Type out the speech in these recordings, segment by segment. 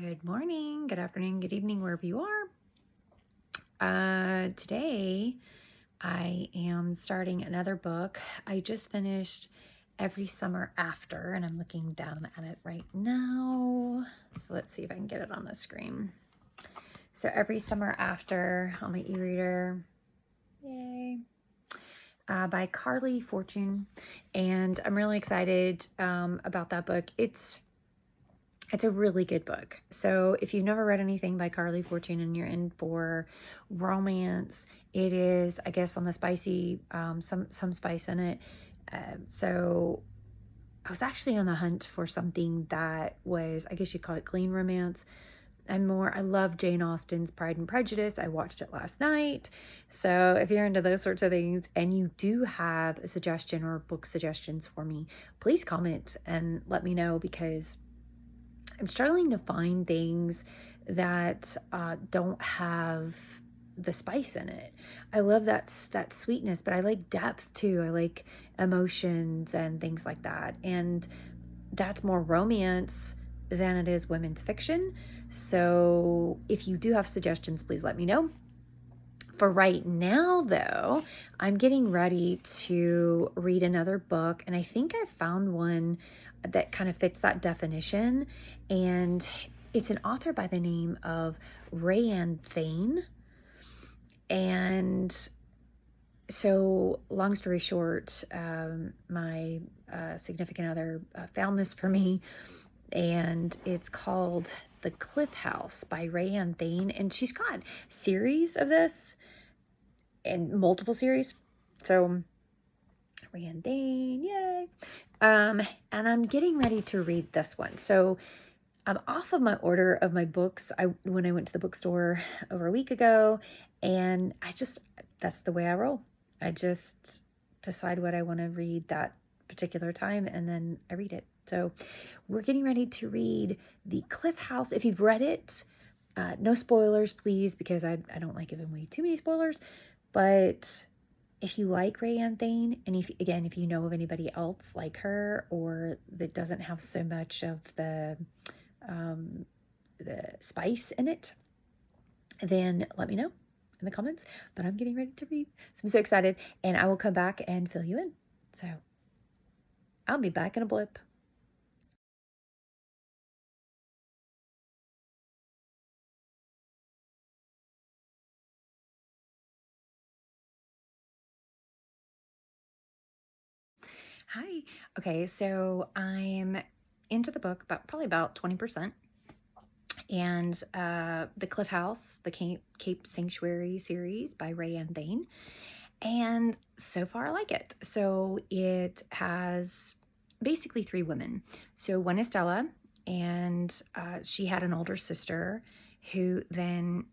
Good morning, good afternoon, good evening, wherever you are. Today I am starting another book. I just finished Every Summer After, and I'm looking down at it right now. So let's see if I can get it on the screen. So Every Summer After on my e-reader. Yay. By Carly Fortune. And I'm really excited about that book. It's a really good book. So if you've never read anything by Carly Fortune and you're in for romance, it is, I guess, on the spicy, some spice in it. So I was actually on the hunt for something that was, I guess you'd call it clean romance. I love Jane Austen's Pride and Prejudice. I watched it last night. So if you're into those sorts of things and you do have a suggestion or book suggestions for me, please comment and let me know, because I'm struggling to find things that don't have the spice in it. I love that sweetness, but I like depth too. I like emotions and things like that. And that's more romance than it is women's fiction. So if you do have suggestions, please let me know. For right now, though, I'm getting ready to read another book, and I think I found one that kind of fits that definition. And it's an author by the name of RaeAnne Thayne. And so, long story short, my significant other found this for me, and it's called The Cliff House by RaeAnne Thayne. And she's got series of this, and multiple series. So RaeAnne Thayne, yay. And I'm getting ready to read this one. So I'm off of my order of my books when I went to the bookstore over a week ago, and that's the way I roll. I just decide what I want to read that particular time, and then I read it. So we're getting ready to read The Cliff House. If you've read it, no spoilers, please, because I don't like giving away too many spoilers. But if you like RaeAnne Thayne, and if you know of anybody else like her or that doesn't have so much of the spice in it, then let me know in the comments. But I'm getting ready to read. So I'm so excited, and I will come back and fill you in. So I'll be back in a blip. Hi. Okay, so I'm into the book probably about 20%. And The Cliff House, the Cape Sanctuary series by RaeAnne Thayne. And so far I like it. So it has basically three women. So one is Stella, and she had an older sister who then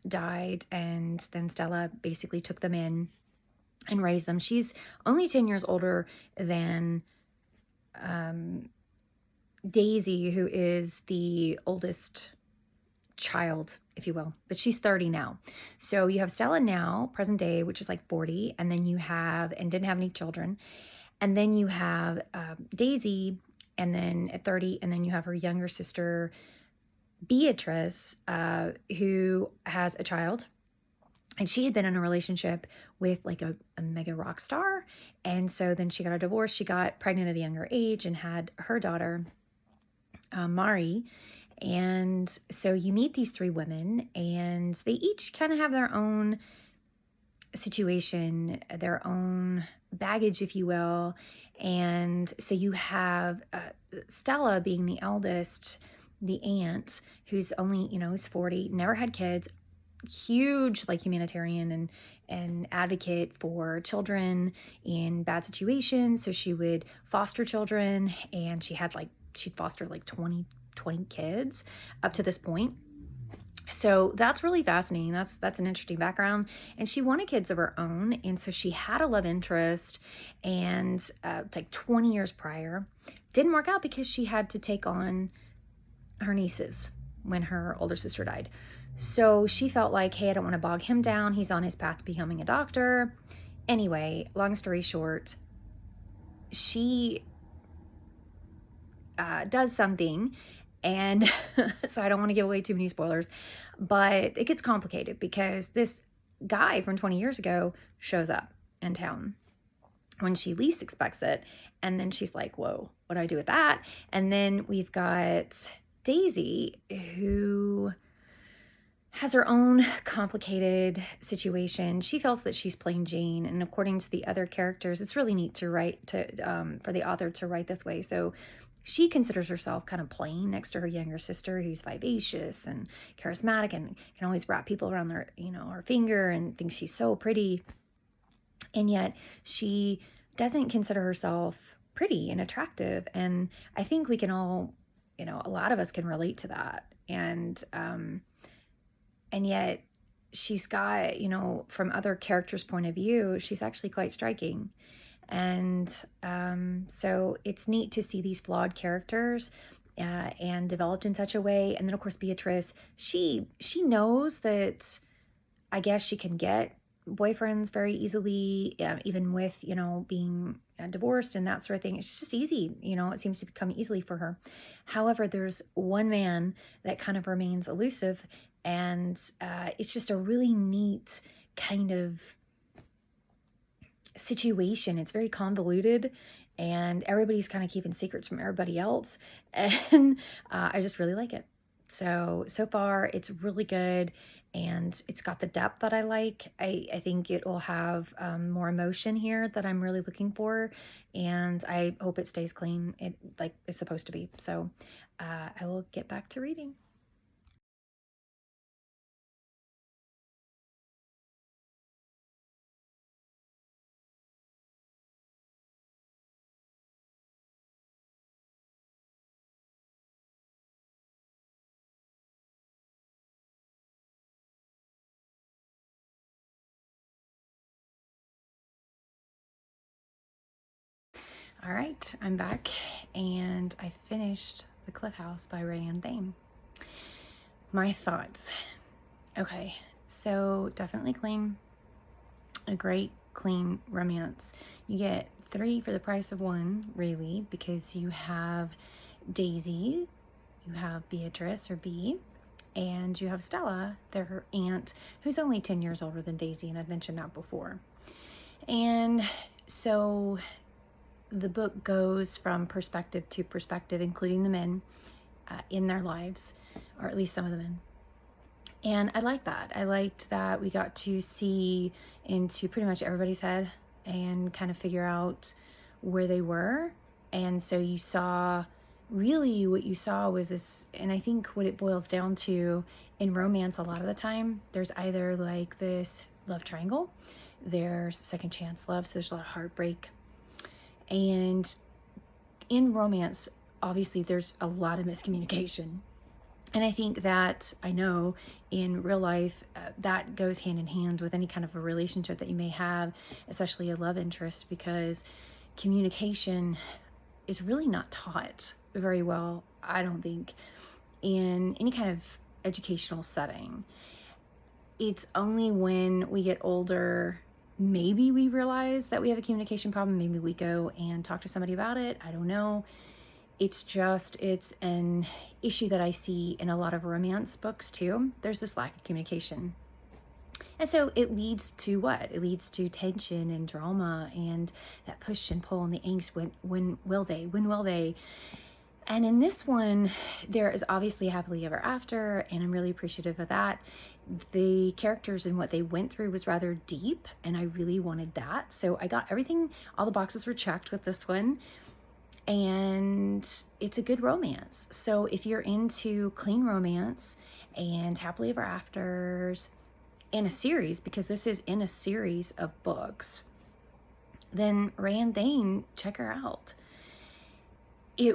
died, and then Stella basically took them in and raised them. She's only 10 years older than Daisy, who is the oldest child, if you will, but she's 30 now. So you have Stella now, present day, which is like 40, and then and didn't have any children. And then you have Daisy, and then at 30, and then you have her younger sister, Beatrice, who has a child. And she had been in a relationship with like a mega rock star. And so then she got a divorce. She got pregnant at a younger age and had her daughter, Mari. And so you meet these three women, and they each kind of have their own situation, their own baggage, if you will. And so you have Stella being the eldest, the aunt, who's only, is 40, never had kids, huge like humanitarian and advocate for children in bad situations. So she would foster children, and she'd fostered like 20 kids up to this point. So that's really fascinating. That's an interesting background. And she wanted kids of her own, and so she had a love interest, and like 20 years prior, didn't work out because she had to take on her nieces when her older sister died. So she felt like, hey, I don't want to bog him down. He's on his path to becoming a doctor. Anyway, long story short, she does something, And so I don't want to give away too many spoilers, but it gets complicated because this guy from 20 years ago shows up in town when she least expects it. And then she's like, whoa, what do I do with that? And then we've got Daisy, who has her own complicated situation. She feels that she's plain Jane, and according to the other characters, it's really neat to write for the author to write this way. So she considers herself kind of plain next to her younger sister, who's vivacious and charismatic and can always wrap people around their, her finger and thinks she's so pretty. And yet she doesn't consider herself pretty and attractive. And I think we can all, a lot of us can relate to that. And yet she's got, from other characters' point of view, she's actually quite striking. And so it's neat to see these flawed characters and developed in such a way. And then, of course, Beatrice, she knows that I guess she can get boyfriends very easily, even with, being divorced and that sort of thing. It's just easy, it seems to come easily for her. However, there's one man that kind of remains elusive, and it's just a really neat kind of situation. It's very convoluted, and everybody's kind of keeping secrets from everybody else, and I just really like it. So far it's really good, and it's got the depth that I like. I think it will have more emotion here that I'm really looking for, and I hope it stays clean, like it's supposed to be. So I will get back to reading. All right, I'm back, and I finished The Cliff House by RaeAnne Thayne. My thoughts. Okay, so definitely clean. A great, clean romance. You get 3 for the price of 1, really, because you have Daisy, you have Beatrice, or B, and you have Stella, they're her aunt, who's only 10 years older than Daisy, and I've mentioned that before. And so the book goes from perspective to perspective, including the men in their lives, or at least some of the men. And I like that. I liked that we got to see into pretty much everybody's head and kind of figure out where they were. And so you saw, really what you saw was this, and I think what it boils down to in romance a lot of the time, there's either like this love triangle, there's second chance love, so there's a lot of heartbreak. And in romance, obviously, there's a lot of miscommunication. And I think that, I know in real life, that goes hand in hand with any kind of a relationship that you may have, especially a love interest, because communication is really not taught very well, I don't think, in any kind of educational setting. It's only when we get older, maybe we realize that we have a communication problem. Maybe we go and talk to somebody about it. I don't know. It's an issue that I see in a lot of romance books too. There's this lack of communication. And so it leads to what? It leads to tension and drama and that push and pull and the angst. When will they? When will they? And in this one, there is obviously a happily ever after, and I'm really appreciative of that. The characters and what they went through was rather deep, and I really wanted that. So I got everything, all the boxes were checked with this one, and it's a good romance. So if you're into clean romance and happily ever afters in a series, because this is in a series of books, then RaeAnne Thayne, check her out. I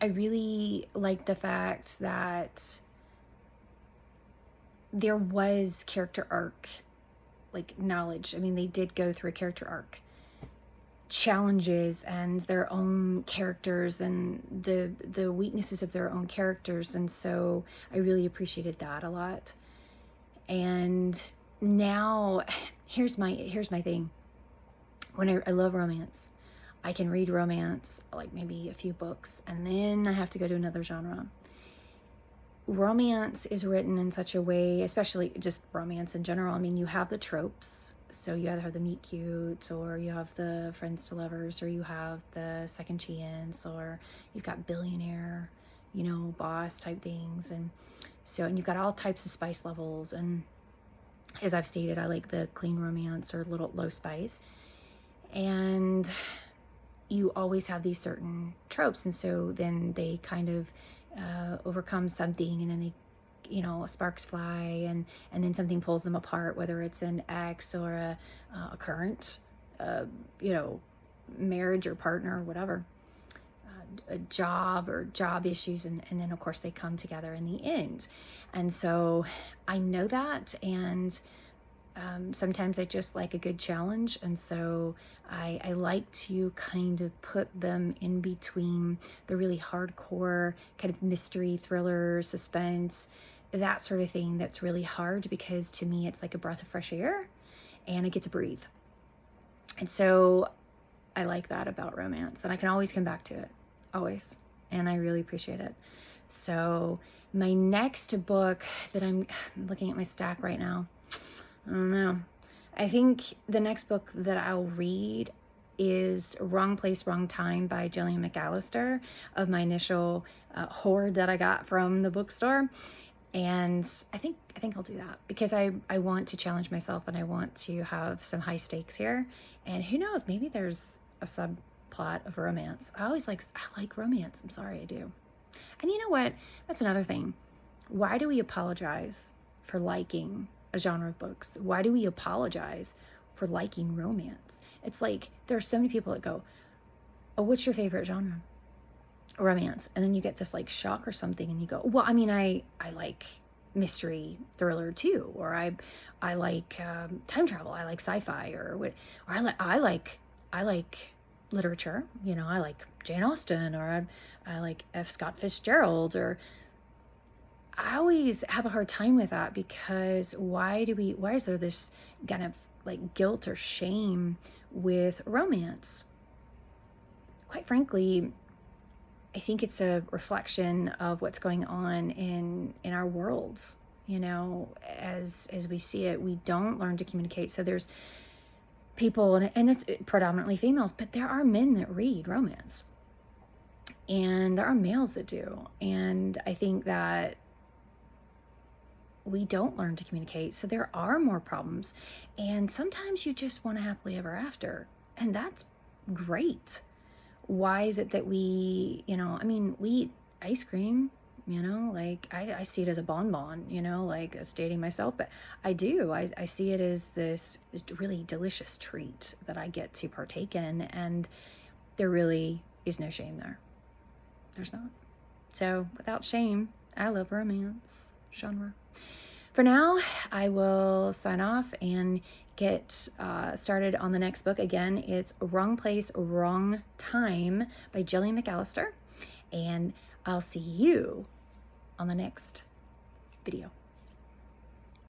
really liked the fact that there was character arc, like knowledge. I mean, they did go through a character arc, challenges and their own characters and the weaknesses of their own characters. And so I really appreciated that a lot. And now here's my thing. When I love romance, I can read romance, like maybe a few books, and then I have to go to another genre. Romance is written in such a way, especially just romance in general. I mean, you have the tropes. So you either have the meet cutes, or you have the friends to lovers, or you have the second chance, or you've got billionaire, boss type things. And you've got all types of spice levels. And as I've stated, I like the clean romance or little low spice. And you always have these certain tropes. And so then they kind of overcome something, and then they, sparks fly, and then something pulls them apart, whether it's an ex or a current, marriage or partner or whatever, a job or job issues, and then of course they come together in the end. And so I know that, and sometimes I just like a good challenge, and so I like to kind of put them in between the really hardcore kind of mystery, thriller, suspense, that sort of thing that's really hard, because to me it's like a breath of fresh air and I get to breathe. And so I like that about romance, and I can always come back to it, always, and I really appreciate it. So my next book that I'm looking at my stack right now, I don't know. I think the next book that I'll read is Wrong Place, Wrong Time by Gillian McAllister, of my initial hoard that I got from the bookstore. And I think I'll do that, because I want to challenge myself, and I want to have some high stakes here. And who knows, maybe there's a subplot of romance. I like romance. I'm sorry, I do. And you know what? That's another thing. Why do we apologize for liking a genre of books? Why do we apologize for liking romance? It's like there are so many people that go, "Oh, what's your favorite genre?" Romance. And then you get this like shock or something, and you go, "Well, I mean, I like mystery thriller too, or I like time travel, I like sci-fi, or I like literature, I like Jane Austen, or I like F. Scott Fitzgerald." Or I always have a hard time with that, because why is there this kind of like guilt or shame with romance? Quite frankly, I think it's a reflection of what's going on in our world. As we see it, we don't learn to communicate. So there's people, and it's predominantly females, but there are men that read romance, and there are males that do. And I think that we don't learn to communicate, so there are more problems. And sometimes you just want to happily ever after, and that's great. Why is it that we eat ice cream, like I see it as a bonbon, like it's dating myself, but I do. I see it as this really delicious treat that I get to partake in, and there really is no shame there. There's not. So without shame, I love romance genre. For now, I will sign off and get started on the next book. Again, it's Wrong Place, Wrong Time by Gillian McAllister. And I'll see you on the next video.